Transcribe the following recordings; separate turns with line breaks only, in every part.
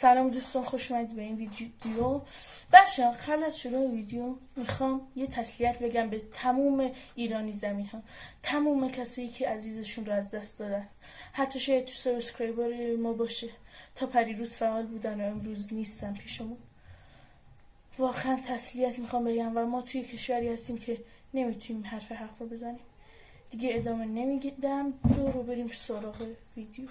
سلام دوستان، خوش اومدید به این ویدیو. بچه‌ها قبل از شروع ویدیو میخوام یه تسلیت بگم به تموم ایرانی زمین ها، تموم کسایی که عزیزشون رو از دست دادن، حتی شاید تو سابسکرایبر ما باشه، تا پریروز فعال بودن و امروز نیستن پیشمون. واقعا تسلیت میخوام بگم و ما توی کشوری هستیم که نمیتونیم حرف حق رو بزنیم. دیگه ادامه نمیدم، رو بریم سراغ ویدیو.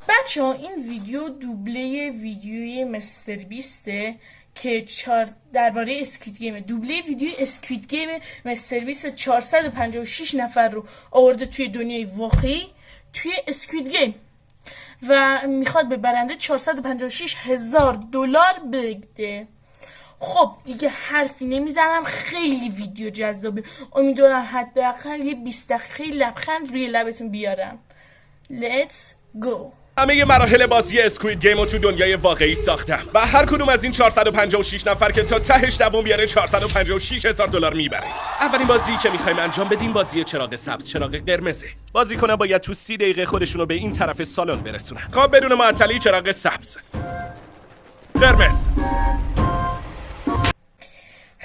بچه ها این ویدیو دوبله ویدیوی مستر بیسته که درباره اسکوید گیمه. دوبله ویدیو اسکوید گیم مستر بیست 456 نفر رو آورده توی دنیای واقعی توی اسکوید گیم و میخواد به برنده $456,000 بده. خب دیگه حرفی نمیزنم، خیلی ویدیو جذابه. امیدوارم حداقل یه 20 دقیقه لبخند روی لبتون بیارم. Let's go.
همه مراحل بازی اسکوید گیم رو تو دنیای واقعی ساختم و هر کدوم از این 456 نفر که تا تهش دووم بیاره $456,000 میبره. اولین بازی که میخوایم انجام بدیم بازی چراغ سبز چراغ قرمزه. بازیکن‌ها باید تو 30 دقیقه خودشونو به این طرف سالن برسونن. خب بدون معطلی چراغ سبز، قرمز.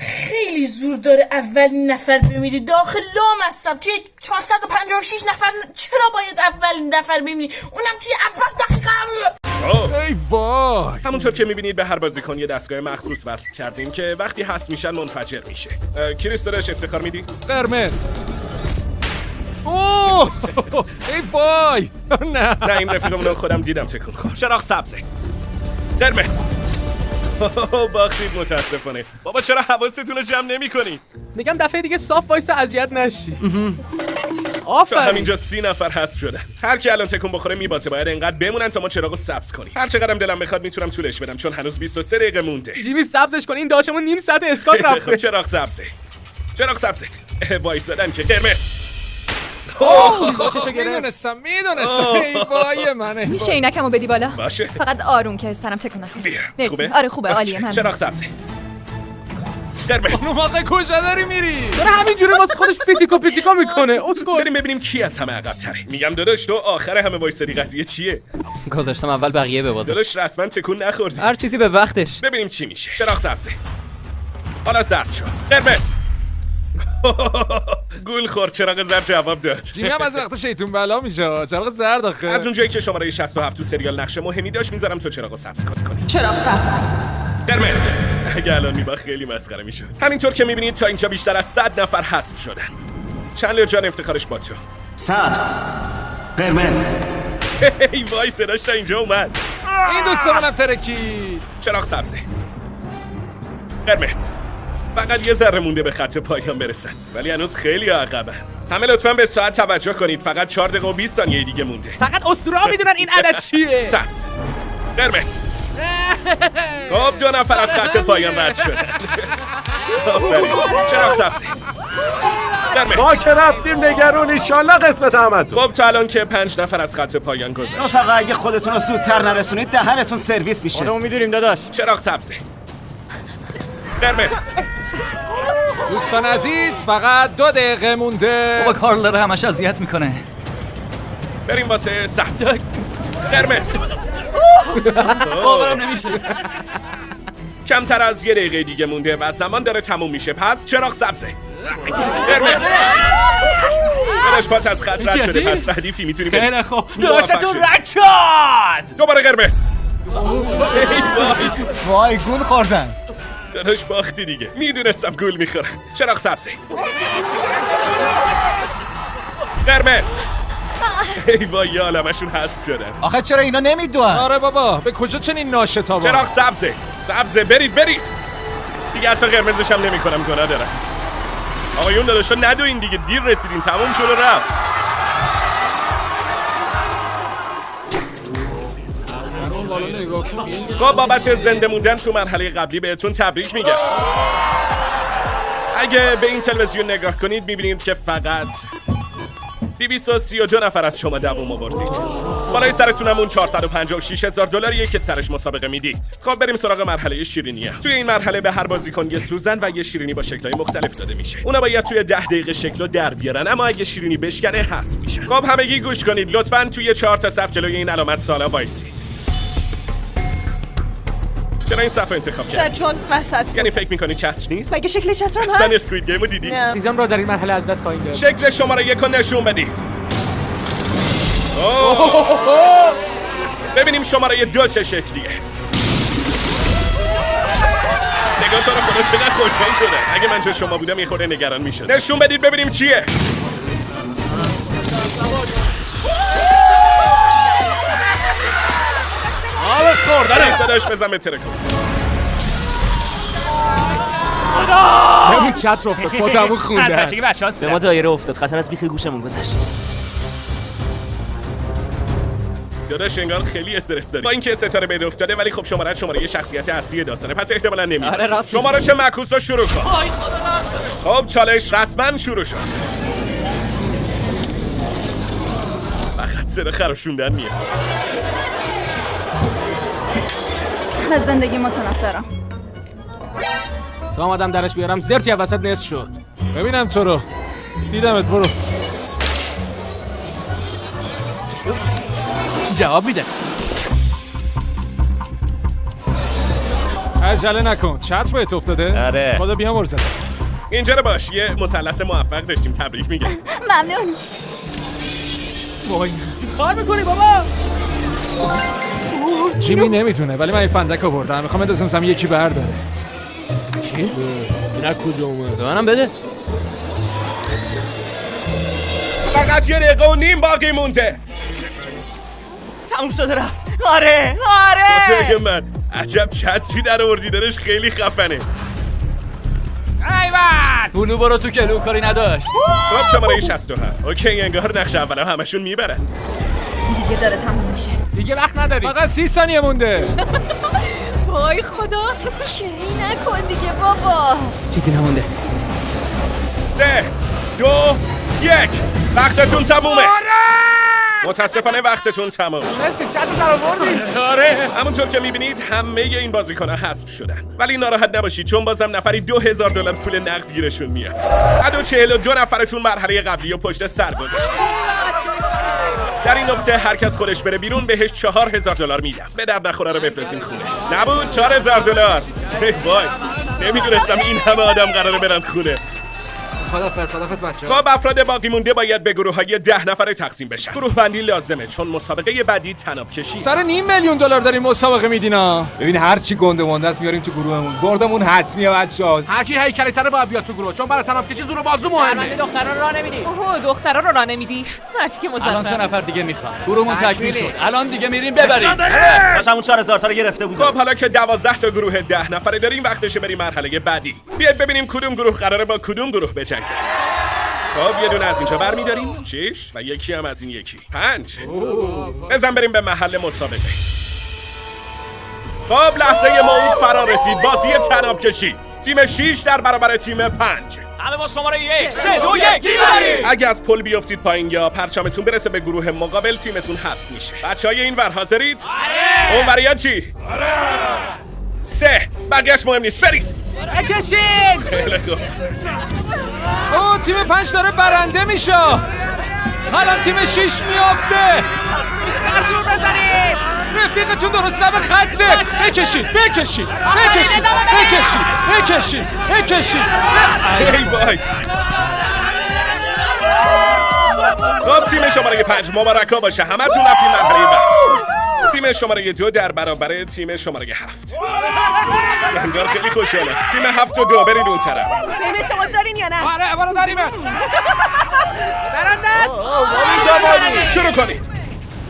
خیلی زور داره اولین نفر بمیری داخل لامصب توی 456 نفر. چرا باید اولین نفر بمیری؟ اونم توی اول دقیقه.
ای وای!
همونطور که میبینید به هر بازیکن یه دستگاه مخصوص وصل کردیم که وقتی هست میشن منفجر میشه. کریس داداش افتخار میدی؟
قرمز. اوه! ای وای!
نه این رفیقمون خودم دیدم تکون خورد. چراغ سبزه، قرمز. باختید متاسفانه. بابا چرا حواستون رو جمع نمی‌کنید؟
میگم دفعه دیگه صاف وایس اذیت نشی.
آفرین. همینجا 30 نفر هست شدن. هر کی الان تکون بخوره میباسه. باید انقدر بمونن تا ما چراغو سبز کنیم. هر چقدرم دلم بخواد میتونم طولش بدم چون هنوز 23 دقیقه مونده.
جیمی سبزش کن، این داشمون نیم ساعت اسکات رفته.
چراغ سبزه. چراغ سبزه. وایسادن که قرمز.
میدونستم ای وای منه.
میشه اینکمو بدی بالا؟
باشه.
فقط آروم که سرم تکون نخوره. مرسی. آره خوبه، عالیه. من
چراغ سبزه، قرمز.
موقع کجا داری میری؟ داره همینجوری واسه خودش پیتیکو میکنه. اسکل.
بریم ببینیم کی از همه عقب تره. میگم داداش تو آخر همه وایسادی، قضیه چیه؟
گذاشتم اول بقیه ببازن.
داداش رسما تکون نخوردی.
هر چیزی به وقتش.
ببینیم چی میشه. چراغ سبزه. حالا زرد شد. قرمز. گول خورد. چراغ زرد جواب داد.
جیمی هم از وقت شیطون بلا میشه. چراغ زرد آخه.
از اونجایی که شماره 67 تو سریال نقش مهمی داشت میذارم تو چراغ سبز کاز کنی.
چراغ سبز،
قرمز. اگه الان میباخت خیلی مسخره میشد. همینطور که میبینید تا اینجا بیشتر از 100 نفر حذف شدن. چندلر جان افتخارش با تو.
سبز، قرمز.
ای وای صداش تا اینجا اومد.
این دوستمونم ترکی.
چراغ سبزه، قرمز. فقط یه ذره مونده به خط پایان برسن ولی هنوز خیلی عقبن. همه لطفاً به ساعت توجه کنید. فقط 4 دقیقه و 20 ثانیه دیگه مونده.
فقط اسطوره‌ها میدونن این عدد چیه.
سبز، قرمز. خب 2 نفر از خط پایان رد شدن. آفرین. چراغ سبزه، قرمز.
ما که رفتیم نگرون ایشالله قسمت همتون.
خب تا الان که 5 نفر از خط پایان گذشت.
فقط اگه خودتون رو زودتر نرسونید دهنتون سرویس میشه.
خودمون میدونیم داداش.
چراغ سبزه، قرمز.
دوستان عزیز فقط 2 دقیقه مونده.
بابا کارل داره همش اذیت میکنه.
بریم واسه سبز، قرمز.
باورم نمیشه.
کمتر از 1 دقیقه دیگه مونده و زمان داره تموم میشه. پس چراغ سبزه، قرمز. بلش پات از خط رد شده پس ردیفی میتونی بریم.
خیلی خوب.
داشتتون رد شد.
دوباره قرمز.
وای گول خوردن.
داداش باختی دیگه. میدونستم گول میخورن. چراغ سبزه، قرمز. ای وای یا عالمشون حذف شدن.
آخه چرا اینا نمیدونن؟
آره بابا به کجا چنین ناشتابا.
چراغ سبزه، سبزه. برید دیگه. حتی قرمزش هم نمی‌کنم، گناه دارم. آقایون داداشا ندوین دیگه، دیر رسیدین. تموم شد و رفت. خب بابت زنده موندن تو مرحله قبلی بهتون تبریک میگم. اگه به این تلویزیون نگاه کنید میبینید که فقط 232 نفر از شما دوام آوردید. بالای سرتونم اون 456,000 دلاریه که سرش مسابقه میدید. خب بریم سراغ مرحله شیرینیه. توی این مرحله به هر بازیکن یه سوزن و یه شیرینی با شکل‌های مختلف داده میشه. اونا باید توی 10 دقیقه شکلو در بیارن، اما اگه شیرینی بشکنه حذف میشن. خب همگی گوش کنید لطفاً، توی 4 تا صف جلوی این علامت سالا وایسید. چرا این صف انتخاب کردی؟
شاید چون وسط
یعنی فکر می‌کنی چتر نیست؟
مگه شکل چترم
اصلا
هست؟
اسکوید گیمو دیدی؟
چیزام رو در این مرحله از دست خواهیم داد.
شکل شماره 1 رو نشون بدید. ببینیم شماره 2 چه شکلیه. نگاه تو رو خدا چقدر خوشحال شده. اگه من جای شما بودم یه خورده نگران میشد. نشون بدید ببینیم چیه.
آب خوردن
صداش بزن به ترکون.
همین چت رو افتاد خودمون خونده است.
به ما دایره افتاد، خطر از بیخ گوشمون گذشت.
داداش انگار خیلی استرس داری. با اینکه ستاره بده افتاده ولی خب شماره شخصیت اصلی داستانه، پس احتمالاً نمیاد. شمارش معکوس رو شروع کن. خب چالش رسما شروع شد. فقط صدا خراشوندن میاد.
از زندگی متنفرم.
تا آمدم درش بیارم زرتی وسط نصف شد. ببینم تو رو دیدمت، برو.
جواب میده.
عجله نکن، چت بهت افتاده؟
آره.
خدا بیامرزت.
اینجا رو باش، یه مثلث موفق داشتیم، تبریک میگم.
ممنون.
وای کار میکنی بابا؟ جیمی نمیتونه، ولی من این فندک آوردم، میخوام ادازم یکی برداره. چی؟ اینا کجا اومد؟
به منم بده.
فقط 1 دقیقه و نیم باقی مونده.
تموم شده رفت. آره
خدای من، عجب چسبی در آوردی، دارش خیلی خفنه.
ایوان بلو برو تو کلو، کاری نداشت.
خب شماره 67. اوکی، انگار نقش اولا همشون میبرن.
دیگه داره تموم میشه.
دیگه وقت نداری، فقط 30 ثانیه مونده.
وای خدا.
شری نکن دیگه بابا.
چیزی نمونده.
3 2 1 وقتتون تمومه. متاسفانه وقتتون تمام شد.
مرسی، چت رو در آوردی. آره.
همونطور که میبینید همه این بازیکن‌ها حذف شدن، ولی ناراحت نباشید چون بازم نفری $2000 پول نقد گیرشون میاد. 142 نفرتون مرحله قبلی و پشت سر گذاشتید. در این نقطه هر کس خودش بره بیرون بهش $4000 میدم. به درد نخوره رو بفرستیم خونه. نبود $4000. وای، نمیدونستم این همه آدم قراره برن خونه.
خدافظ بچه‌ها.
خب افراد باقی مونده باید به گروه‌های 10 نفره تقسیم بشن. گروه بندی لازمه چون مسابقه بعدی تناب کشی.
سر $500,000 داریم مسابقه میدینا.
ببین هر چی گنده مونده است میاریم تو گروهمون. بردمون حتمیه بچه‌ها.
هر کی هیکلی تره باید بیاد تو گروه، چون برای تناب کشی زور بازو مهمه.
دخترا رو راه نمیدی. اوه دخترا رو راه نمیدی. مرتی که
الان 3
مزخرف.
نفر دیگه میخوان. گروهمون تکمیل شد. الان دیگه میریم ببریم.
باشه همون 4000 تا رو گرفته بود.
خب حالا که 12 تا گروه 10 نفره داریم وقتشه بریم مرحله بعدی. بیاید ببینیم کدوم گروه قراره با کدوم گروه بجنگه. خب یه دونه از اینجا برمی‌داریم 6 و یکی هم از این یکی 5. بزن بریم به محل مسابقه. خب لحظه موعود فرا رسید. بازی تناب کشی. تیم 6 در برابر تیم 5.
همه با شماره 1 3 2 1 میبریم.
اگه از پل بیافتید پایین یا پرچمتون برسه به گروه مقابل تیمتون حذف میشه. بچهای این ور حاضرید؟ آره. اون وریا چی؟ آره. 3 بقیه‌اش مهم نیست، برید.
بکشین.
خیلی خوب.
او تیم 5 داره برنده میشه. الان تیم 6 میافته.
بیشتر زور بزنید.
رفیقتون درست لب خطه. بکشین.
ای وای. خب تیم شماره 5 مبارکا باشه، همتون رفتین مرحله بعد. تیم شماره 2 در برابر تیم شماره 7. انگار خیلی خوشحاله. تیم 7 و 2 برید اون طرف.
بین اعتماد دارین یا نه؟
آره برو داریمه.
شروع کنید.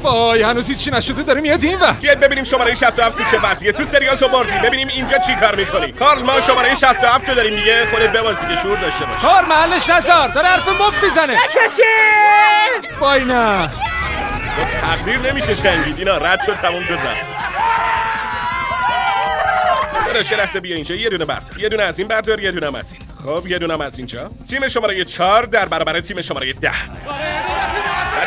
وای هنوز هیچی نشده داره میاد این وقت.
بیاید ببینیم شماره 67 تو چه وضعیه. تو سریال تو بردی، ببینیم اینجا چی کار میکنی. کارل ما شماره 67 رو داریم دیگه، خودت ببازی که شعور داشته باش.
کار محلش نزار، داره حرف مفت میزنه. وای نه.
با تقدیر نمیشه شنگید. اینا رد شد، تموم شد. داداش یه لحظه بیا اینجا، یه دونه بردار. یه دونه از این بردار، یه دونه هم از این. خب یه دونه هم از اینجا. تیم شماره 4 در برابر تیم شماره 10.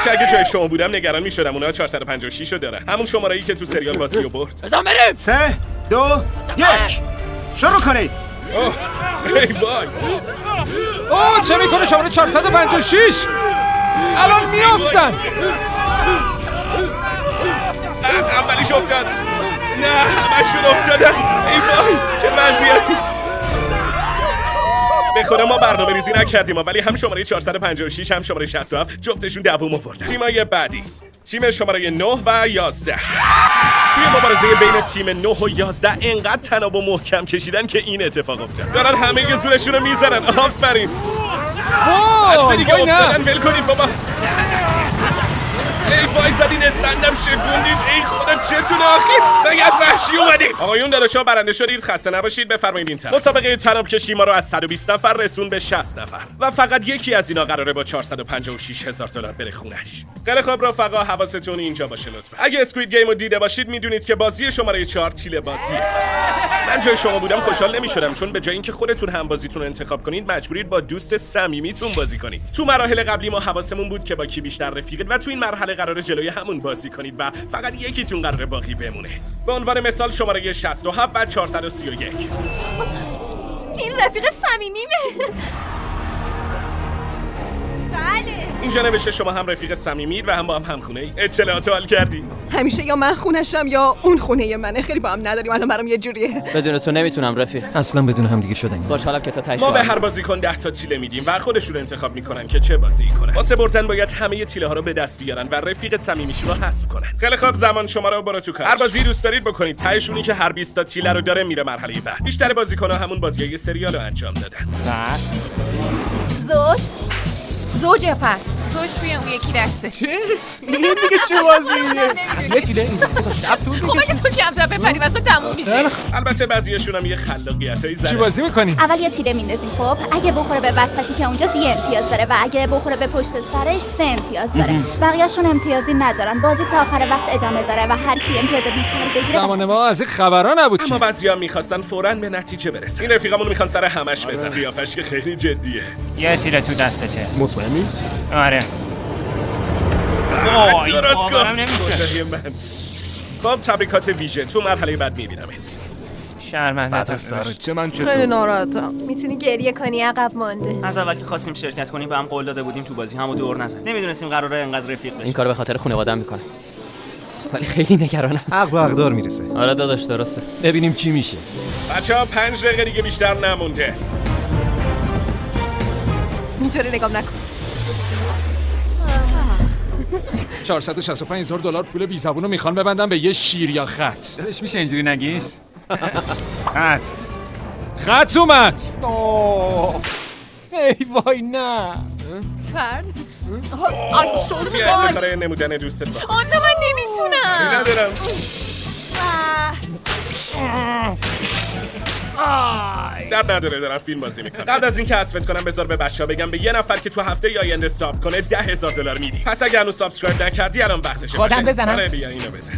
بچه اگه جای شما بودم نگران میشدم اونا 456 رو دارن، همون شماره‌ای که تو سریال بازی رو برد.
بزن بریم.
3 2 1 شروع کنید.
ای وای
اوه چه میکنه شماره 456 الان میافتن.
اولیش افتاد. نه همشون افتادن. ای وای چه وضعیتی. به خدا ما برنامه ریزی نکردیم ولی هم شماره 456 هم شماره 67 جفتشون دووم آوردن. تیمای بعدی تیم شماره 9 و 11. توی مبارزه بین تیم 9 و 11 انقدر تناب و محکم کشیدن که این اتفاق افتاد. دارن همه زورشون رو میزنن. آفرین. از دیگه افتادن. ول کنید بابا. ای وای زدین استندم شگوندید. ای خدا چتون آخی مگه از وحشی اومدید؟ آقایون داداشا برنده شدید، خسته نباشید. بفرمایید این طرف. مسابقه تناب کشی ما رو از 120 نفر رسون به 60 نفر و فقط یکی از اینا قراره با 456,000 دلار بره خونش. خیلی خب رفقا حواستون اینجا باشه لطفا. اگه اسکوید گیم رو دیده باشید میدونید که بازی شماره 4 تیله بازیه. من جای شما بودم خوشحال نمی‌شدم چون به جای اینکه خودتون هم بازیتون رو انتخاب کنید مجبورید با دوست صمیمیتون بازی کنید. تو مراحل قبلی ما حواسمون بود که با کی بیشتر رفیقید و تو این مرحله قراره جلوی همون بازی کنید و فقط یکیتون قراره باقی بمونه. به عنوان مثال شماره 67 و 431.
این رفیق صمیمیمه. بله.
اینجا نوشته شما هم رفیق صمیمید و هم با هم همخونه اید. اطلاعات حال کردی؟
همیشه یا من خونشم یا اون خونه منه. خیلی با هم نداریم. الان برام یه جوریه.
بدون تو نمیتونم رفیق.
اصلا بدون هم دیگه شدن.
خوشحالم که تا تاش.
ما به هر بازیکن 10 تا تیله میدیم و خودشون انتخاب میکنن که چه بازی کنن. واسه بردن باید همه تیله ها رو به دست بیارن و رفیق صمیمیشون رو حذف کنن. خیلی خوب زمان شما رو برو تو کار. هر بازی دوست دارید بکنید. تهشونی که هر 20 تا تیله رو داره میره مرحله بعد. بیشتر بازیکن‌ها همون بازیای سریال رو انجام دادن.
زوج یا فرد؟
زوج توی اون یکی دسته.
چه؟ این دیگه چه بازیه؟ یه تیله اینجا تا شب طول
خب اگه تو کمتر بپری واسه تموم میشه.
البته بعضیاشون هم یه خلاقیتایی زدن.
چی بازی می‌کنی؟
اول یه تیله میندازیم. خب اگه بخوره به وسطی که اونجاست یه امتیاز داره و اگه بخوره به پشت سرش 3 امتیاز داره. بقیه‌شون امتیازی ندارن. بازی تا آخر وقت ادامه داره و هر کی امتیاز بیشتری بگیره.
زمان ما از این خبرا نبود
اما
که.
بعضیا می‌خواستن فوراً به نتیجه برسن. این رفیقامون می‌خوان سر همش بزنن. قیافش که خیلی جدیه.
یه تیره تو دستته.
مطمئنی؟
آره.
درست گفت. من خب تبریکات ویژه. تو مرحله بعد می‌بینمت.
شرمنده
چه من
خیلی ناراحتم.
میتونی گریه کنی عقب مانده.
از اول که خواستیم شرکت کنیم به هم قول داده بودیم تو بازی همو دور نزن. نمیدونستیم قراره انقدر رفیق بشیم.
این کارو به خاطر خانواده‌ام میکنم. ولی خیلی نگرانم.
حق به حقدار میرسه.
آره داداش درسته.
ببینیم چی میشه.
بچه‌ها 5 دقیقه دیگه بیشتر نمونده.
اینطوری نگام نکن.
465,000 دلار پول بی زبونو میخوان ببندن به یه شیر یا خط.
دلش میشه اینجوری نگیش؟
خط اومد. ای وای نه.
فرد؟
بیا افتخار نمودن دوستت با.
آنتا من نمیتونم.
ندارم. در نداره دارم فیلم بازی میکنم. قبل از اینکه حذفت کنم بذار به بچه‌ها بگم به یه نفر که تو هفته آینده ساب کنه 10,000 دلار میدی. پس اگه هنوز سابسکرایب نکردی الان وقتشه.
خودم بزنم.
آره بیا اینو بزن.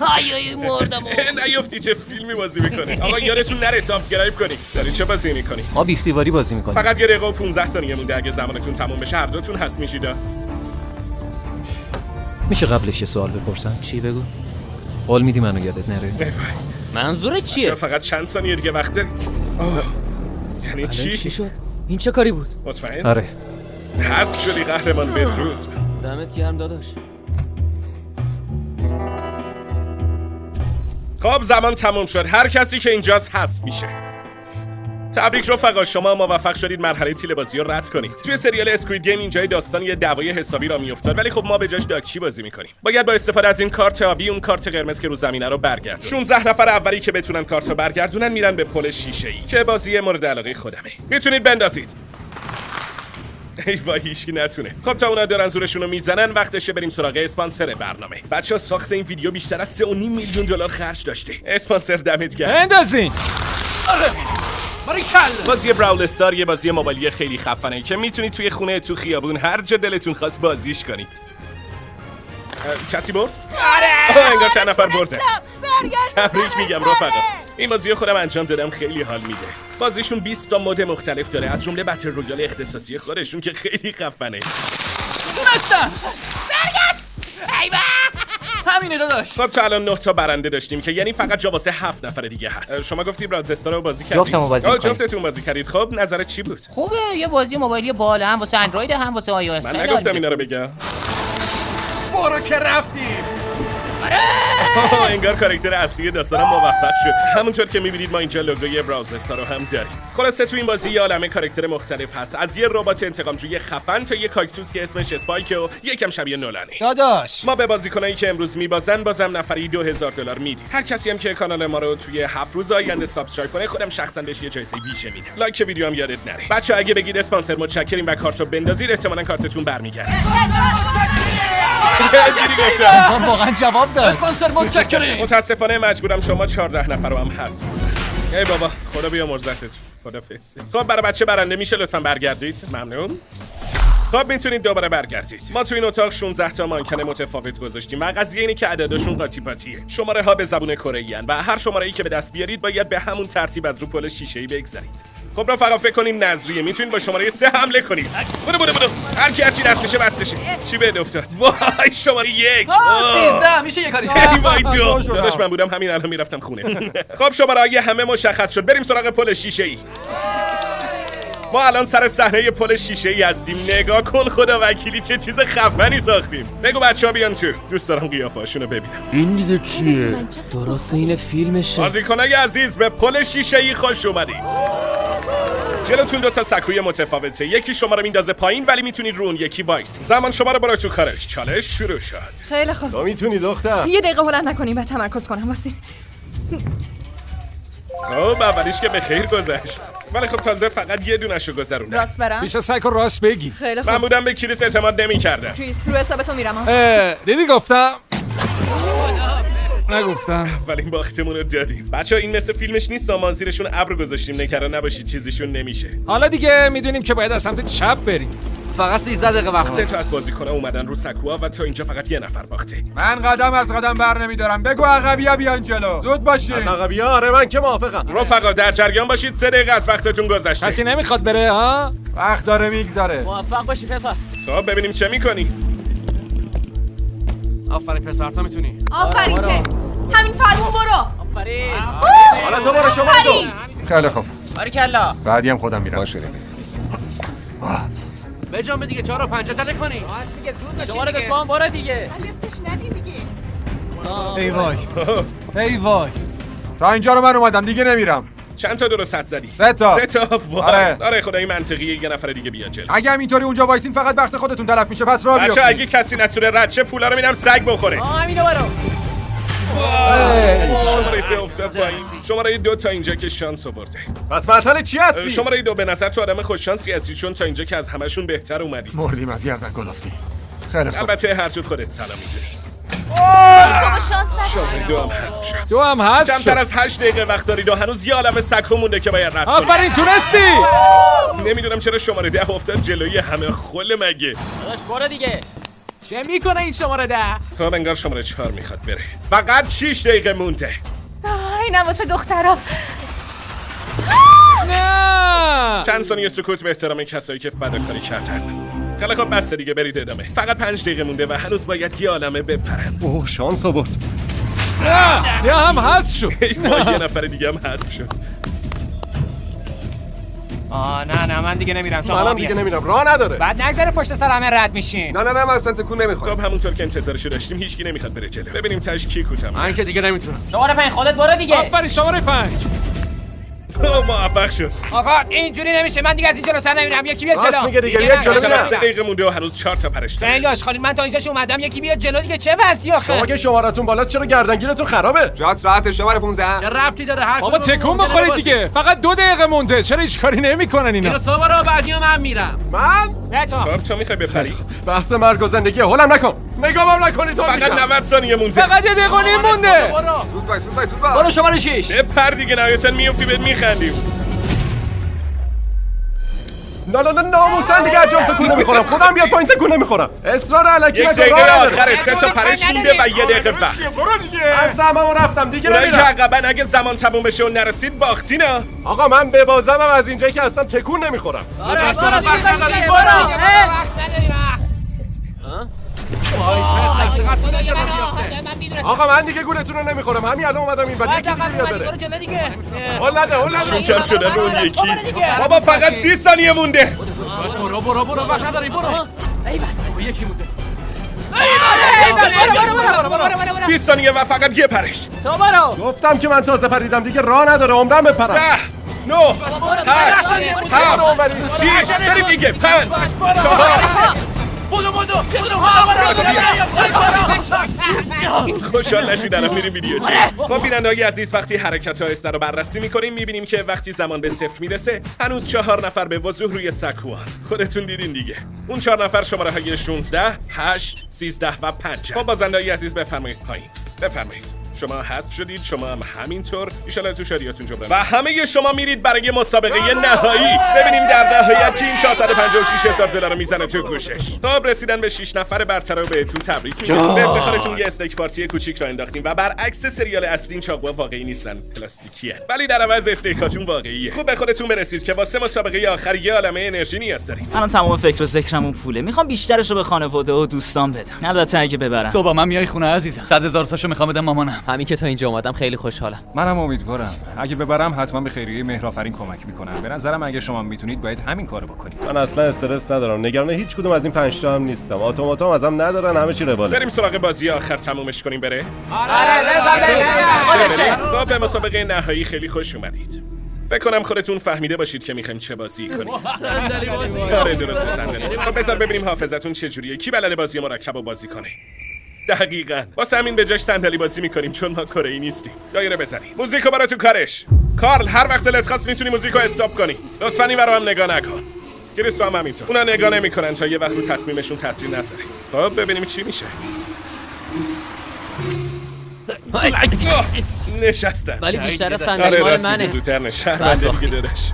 آهای مردم.
نیفتی چه فیلمی بازی میکنی. آقا یادتون نره سابسکرایب کنید. داری چه بازی میکنید؟
ما بیختیواری بازی میکنیم.
فقط یه دقیقه و 15 ثانیه مونده. اگه زمانتون تموم بشه هر دوتون هست میشید.
میشه قبلش یه سوال بپرسم؟
چی بگو؟
قول میدی منو یادت نره؟
منظورت چیه؟
فقط چند ثانیه دیگه وقت دارید. یعنی چی
شد؟ این چه کاری بود؟
مطمئن؟
آره.
حذف شدی قهرمان. بدرود.
دمت گرم داداش.
خب زمان تموم شد. هر کسی که اینجاست حذف میشه. تبریک رفقا، شما موفق شدید مرحله تیله بازی رو رد کنید. توی سریال اسکوید گیم اینجای داستان یه دعوای حسابی را میافتاد ولی خب ما به جاش داکچی بازی میکنیم. باید با استفاده از این کارت آبی اون کارت قرمز که رو زمینه رو برگردون. 16 نفر اولی که بتونن کارت رو برگردونن میرن به پل شیشه‌ای که بازی مورد علاقه خودمه. میتونید بندازید. ای وای هیچکی نتونه. خب تا اونا دارن زورشون رو میزنن وقتشه بریم سراغ اسپانسر برنامه. بچه‌ها ساخت این ویدیو بیشتر از 3.5 میلیون دلار خرج داشته. اسپانسر دمت گرم.
بندازین.
بازی براول استار یه بازی موبایلی خیلی خفنه که میتونید توی خونه، تو خیابون، هر جا دلتون خواست بازیش کنید. کسی برد؟ آره! انگار چند نفر بردن. تبریک میگم رفقا. این بازی خودم انجام دادم خیلی حال میده. بازیشون 20 تا مود مختلف داره از جمله بتل رویال اختصاصی خودشون که خیلی خفنه.
تونستم. همینه داداش.
خب تا الان 9 تا برنده داشتیم که یعنی فقط جا واسه 7 نفر دیگه هست. شما گفتی براوز استار رو بازی کردید؟
جفتمون بازی کردیم.
جفتتون بازی کردید. خب نظرت چی بود؟
خوبه، یه بازی موبایلی بالا، هم واسه اندروید هم واسه آی او اس.
من نگفتم اینا رو بگم.
برو که رفتیم.
انگار کاراکتر اصلی داستانم موفق شد. همونطور که می‌بینید ما اینجا لوگوی براوز استار رو هم داریم. خلاصه تو این بازی یه عالمه کاراکتر مختلف هست، از یه ربات انتقامجوی خفن تا یه کاکتوس که اسمش اسپایک و یکم شبیه نولانه.
داداش
ما به بازیکنایی که امروز میبازن بازم نفری $2000 میدیم. هر کسی هم که کانال ما رو توی 7 روز آینده سابسکرایب کنه خودم شخصا بهش یه جایزه ویژه میدم. لایک ویدیو هم یادت نره. بچه‌ها اگه بگید اسپانسر متشکریم و کارتو بندازید احتمالاً کارتتون برمیگرده. دیدی گفتم.
واقعا جواب داد.
اسپانسر متشکریم.
متاسفانه مجبورم شما 14 نفر رو هم حذف کنم. ای بابا خدا بیامرزتتون. خدافظ. خب برای بچه برنده میشه لطفاً برگردید. ممنون. خب میتونید دوباره برگردید. ما تو این اتاق 16 تا مانکن متفاوت گذاشتیم و قضیه اینه که عددشون قاطی پاتیه. شماره ها به زبون کره ان و هر شماره‌ای که به دست بیارید باید به همون ترتیب از رو پل شیشه‌ای بگذرید. خب رفقا فکر کنین نظریه میتونید با شماره 3 حمله کنید. بودو هر کی هرچی دستشه بستشه. چی بهت افتاد؟ وای شماره 1.
13 میشه یه کاریش.
وای دو. داداش من بودم همین الان میرفتم خونه. خب شماره‌های همه مشخص شد. بریم سراغ پل شیشه‌ای. ما الان سر صحنه پل شیشه‌ای هستیم. نگاه کن خدا وکیلی چه چیز خفنی ساختیم. بگو بچه‌ها بیان تو. دوست دارم قیافه‌اشونو ببینم.
این دیگه چیه؟ درسته این فیلمشه.
بازیکنای عزیز به پل شیشه‌ای خوش اومدید. جلوتون 2 تا سکوی متفاوته. یکی شما رو میندازه پایین ولی میتونید رو اون یکی وایس. زمان شما رو برای تو کارش. چالش شروع شد.
خیلی خوب.
تو میتونی دختر.
یه دقیقه هلند نکنیم و تمرکز کنم واسه.
خب اولیش که به خیر گذشت. ولی خب تازه فقط یه دونه‌شو گذروندم.
راست برم.
پیش سعی کن راست بگی.
خیلی خوب.
من بودم به کریس اعتماد نمی‌کردم.
کریس رو حسابتو میرم.
دیدی گفتم؟ نگفتم.
اولین باختمون رو دادیم. بچه‌ها این مثل فیلمش نیست. ما زیرشون ابر گذاشتیم. نگران نباشید چیزیشون نمیشه.
حالا دیگه میدونیم که باید از سمت چپ بریم.
فقط 13 دقیقه وقت.
3 تا از بازیکن‌ها اومدن رو سکوها و تا اینجا فقط یه نفر باخته.
من قدم از قدم بر نمیدارم. بگو عقبیا بیان جلو. زود باشین.
از عقبیا آره من که موافقم.
رفقا در جریان باشید. 3 دقیقه از وقتتون گذشته.
کسی نمیخواد بره ها؟
وقت داره میگذره.
موفق باشی پسر.
خب ببینیم چه می‌کنی.
آفرین پسر تو میتونی.
آفرین ته. همین فرمون برو.
آفرین.
حالا تو برو شما دو.
خیلی خوب.
باریکلا.
بعدی هم خودم میرم. باشه.
بجام دیگه 4 و 5 تله کنی.
راست میگه زود باشین.
شما رو تو هم برو دیگه.
لفتش ندی دیگه.
ای وای. ای وای.
تا اینجا رو من اومدم دیگه نمیرم.
چند تا درست حد زدی؟
3 تا.
3 تا.
آره.
آره خدای منطقیه. یه نفر دیگه بیاد جلو.
اگه همینطوری اونجا وایسین فقط وقت خودتون تلف میشه. پس راه
بچه‌ها
بیافتین.
اگه کسی نتونه رد شه پولا رو میدم سگ بخوره.
همینو برو.
شماره 3 افتاد پایین. شماره 2 تا اینجا که شانس آورده.
پس معطل چی هستی؟
شماره 2 به نظر تو آدم خوش شانسی هستی چون تا اینجا که از همشون بهتر اومدی.
مردیم از گردن گلفتی. خیلی خوب.
البته هر جور خودت سلام میدونی.
بابا شانس
شماره 2 هم حذف شد.
تو هم هست.
کمتر از 8 دقیقه وقت دارید و هنوز یه عالمه سکو مونده که باید رد کنید.
آفرین تونستی.
نمیدونم چرا شماره 10 افتاد جلوی همه خل مگه.
داداش برو دیگه.
چه میکنه این شماره 10؟
خب انگار شماره 4 میخواد بره. فقط 6 دقیقه مونده.
اینم واسه دخترا.
نه.
چند ثانیه سکوت به احترام کسایی که فداکاری کردن. خیلی خب بس دیگه برید ادامه. فقط 5 دقیقه مونده و هنوز باید یه عالمه بپرن.
اوه شانس آورد.
نه. ده هم هست شد.
ای وای یه نفر دیگه هم حذف شد.
نه من دیگه نمیرم. شما
منم دیگه نمیرم. راه نداره.
بعد نگذره پشت سر همه رد میشین.
نه من اصلا تکون نمیخوام.
خب همونطور که انتظارشو داشتیم هیچکی نمیخواد بره جلو. ببینیم تاش کی کوتاه.
من که دیگه نمیتونم.
شماره 5 خودت برو دیگه.
آفرین شماره 5.
موفق شد.
آقا اینجوری نمیشه. من دیگه از این جلوتر نمیرم. یکی بیاد جلو.
راست میگه دیگه بیاد جلو.
چرا 3 دقیقه مونده و هنوز 4 تا پرش داره.
خیلی آشغالی. من تا اینجاش اومدم. یکی بیاد جلو دیگه. چه وضعی آخه؟
شما که شمارتون بالاست چرا گردنگیرتون خرابه؟
جات راحت شماره 15.
چه ربطی داره هر
بابا تکون بخورید دیگه. فقط 2 دقیقه مونده. چرا هیچ کاری نمیکنن اینا؟
تو برو بعدی من میرم.
من؟
خب تو میخوای بپری؟
بحث مرگ و زندگی هولم نکن. نگامم نکنی تو
فقط 90 ثانیه مونده.
فقط 1 دقیقه و نیم مونده.
زود باش.
برو شماره 6.
بپر دیگه نهایتاً میافتی بهت میخندیم.
نه ناموسن دیگه اجام تکون نمیخورم. خودم بیاد پایین تکون نمیخورم. اصرار الکی
1
نکن.
دقیقه
راه نداره.
آخره 3 تا پرش مونده و 1 دقیقه وقت.
برو دیگه.
من سهممو رفتم دیگه
اونایی که
نمیرم.
عقبن اگه زمان تموم بشه و نرسید باختینا.
آقا من ببازمم از اینجایی که اصلا تکون نمیخورم. آقا من دیگه گولتون رو نمیخورم، همین الان اومدم این ولی یکی دیگه بره. هول نده
شون شده به اون یکی. بابا فقط 30 ثانیه مونده.
برو وقت نداری برو. یکی مونده.
20 ثانیه و فقط یه پرش.
تو برو.
گفتم که من تازه پریدم دیگه راه نداره، عمرم بپرم.
10 9 8 7 6 بریم دیگه 5 4 خوشحال نشید الان میریم ویدیو چه. خب بینندگان عزیز، وقتی حرکت آهسته رو بررسی میکنیم میبینیم که وقتی زمان به 0 میرسه هنوز 4 نفر به وضوح روی سکوان. خودتون دیدین دیگه. اون 4 نفر شماره های 16 8 13 و 5. خب بازندگان عزیز بفرمایید پایین. بفرمایید. شما حذف شدید، شما هم همینطور. ان شاءالله تو شریعتون جبران. و همه شما میرید برای مسابقه نهایی. ببینیم در نهایت کی این 456,000 دلار رو میزنه تو گوشش. خب رسیدن به 6 نفر برتر رو بهتون تبریک میگم. به افتخارتون یه استیک پارتی کوچیک را انداختیم و برعکس سریال اصلی این چاقوها واقعی نیستن، پلاستیکیه. ولی در عوض استیکاتون واقعیه. خوب به خودتون برسید که واسه مسابقه آخر یه عالمه انرژی نیاز دارید.
الان تمام فکر و ذکرمون پوله. میخوام بیشترش رو به خانواده و دوستان بدم. البته اگه ببرم.
تو با من میای خونه عزیزم. 100,000 تاشو میخوام بدم مامانم.
همین که تا اینجا اومدم خیلی خوشحالم.
منم امیدوارم. اگه ببرم حتما به خیریه مهرآفرین کمک میکنم. به نظرم اگه شما میتونید باید همین کارو بکنید.
من اصلا استرس ندارم، نگران هیچ کدوم از این 5 تا هم نیستم. اتوماتام ازم ندارن، همه چی رواله.
بریم سراغ بازی آخر تمومش کنیم بره.
آره
خب به مسابقه نهایی خیلی خوش اومدید. فکر کنم خودتون فهمیده باشید که میخوایم چه بازی کنیم. آره درسته صندلی. خب بذار ببینیم حافظتون چجوریه. کی بلده بازی مرکب و بازی کنه؟ دقیقاً. واسه همین به جاش صندلی بازی میکنیم چون ما کره‌ای نیستیم. دایره بزنید. موزیکو برای تو کارش. کارل هر وقت دلت خواست میتونی موزیکو استاپ کنی. لطفاً این برام نگاه نکن. کریستو هم همینطور. اونا نگاه نمیکنن تا یه وقت رو تصمیمشون تاثیر نذاره. خب ببینیم چی میشه. نشستم.
ولی بیشتر صندلی مال منه.
زودتر نشستم دیگه داداش.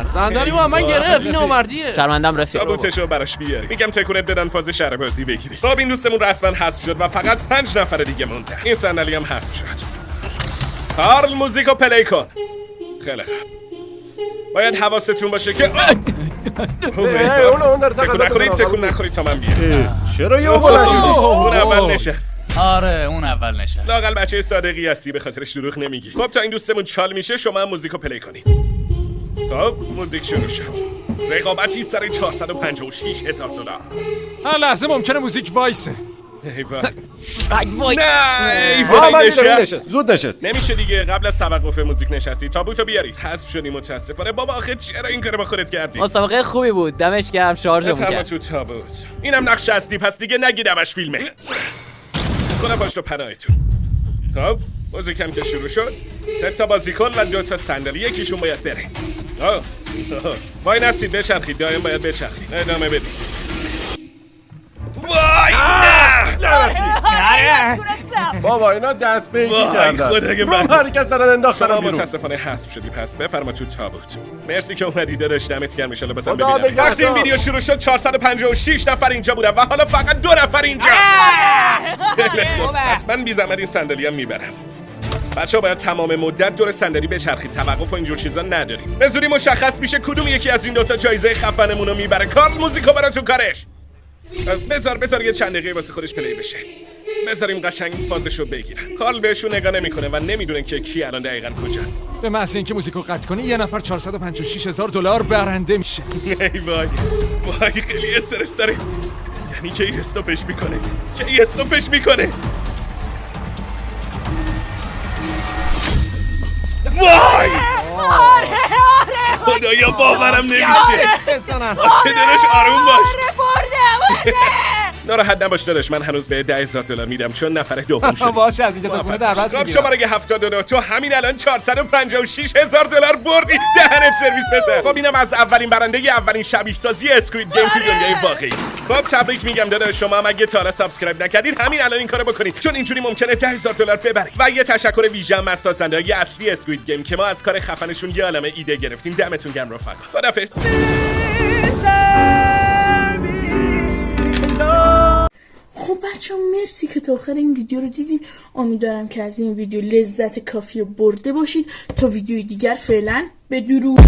صندلی ما من گرفت، این نامردیه.
شرمندم رفیق.
تابوتشو براش بیاری. میگم تکونت بدن فاز شهر بازی بگیری. خب این دوستمون رسما حذف شد و فقط 5 نفر دیگه مونده. این صندلی هم حذف شد. کارل موزیکو پلی کن. خیلی خوب. باید حواستون باشه که تکون نخورید تا من بیام.
چرا یهو بلند شدی؟
اون اول نشست.
آره اون اول نشست.
لااقل بچه صادقی هستی، به خاطرش دروغ نمیگی. خب تا این دوستمون چال میشه شما هم موزیکو پلی کنید. خب موزیک شروع شد. رقابتی سر 456,000 دلار.
هر لحظه ممکنه موزیک وایسه.
ای وای. نه نشست.
زود نشست.
نمیشه دیگه، قبل از توقف موزیک نشستی. تابوتو بیارید. حذف شدی متاسفانه. بابا آخه چرا این کارو با خودت کردی؟
مسابقه خوبی بود. دمش گرم، شارژمون کرد.
تو تابوت. اینم نقش اصلی، پس دیگه نگیدمش فیلمه. خدا پاشتو پناهتون. خب موزیکم که شروع شد 3 تا بازیکن و 2 تا صندلی، یکیشون باید بره. وای نستید بچرخید، دائم باید بچرخید. ادامه بدید. وای
بابا اینا دست به یکی کردن.
خدا اگه من
حرکت زدن انداختن
شما
بیرون.
متاسفانه حذف شدی، پس بفرما تو تابوت. مرسی که اومدی داداش، دمت گرم. ان شاءالله بازم ببینم. وقتی این ویدیو شروع شد 456 نفر اینجا بودن و حالا فقط 2 نفر اینجا. پس من بی زحمت این صندلی هم میبرم. بچه‌ها باید تمام مدت دور صندلی بچرخید، توقف و اینجور چیزا نداریم. به زودی مشخص میشه کدوم یکی از این 2 تا جایزه خفنمون رو میبره. کارل موزیکو برای تو کارش. بذار یه چند دقیقه واسه خودش پلی بشه. بذاریم قشنگ فازشو بگیرن. کارل بهشون نگاه نمیکنه و نمیدونه که کی الان دقیقاً کجاست.
به محض اینکه موزیکو قطع کنی یه نفر 456,000 دلار برنده میشه.
ای وای خیلی استرس داره. یعنی که این استاپش میکنه. وای خدایا باورم نمیشه. چه دلش آروم باش. ناراحت نباش داداش، من هنوز به 10,000 دلار میدم چون نفر دوم شد.
باشه از اینجا تا خونه دربست میگیرم.
خب شماره 79 تو همین الان 456,000 دلار بردی. دهنت سرویس پسر. خب اینم از اولین برنده اولین شبیه سازی اسکوید گیم تو دنیای واقعی. خب تبریک میگم داداش، شما هم اگه تا حالا سابسکرایب نکردید همین الان این کارو بکنید چون اینجوری ممکنه 10,000 دلار ببرید. و یه تشکر ویژه هم از سازنده‌های اصلی اسکوید گیم که ما از کار خفنشون یه عالمه ایده گرفتیم. دمتون گرم رفقا. خدافظ.
خب بچه ها مرسی که تا آخر این ویدیو رو دیدین. امیدوارم که از این ویدیو لذت کافی رو برده باشید. تا ویدیوی دیگر فعلا بدرود.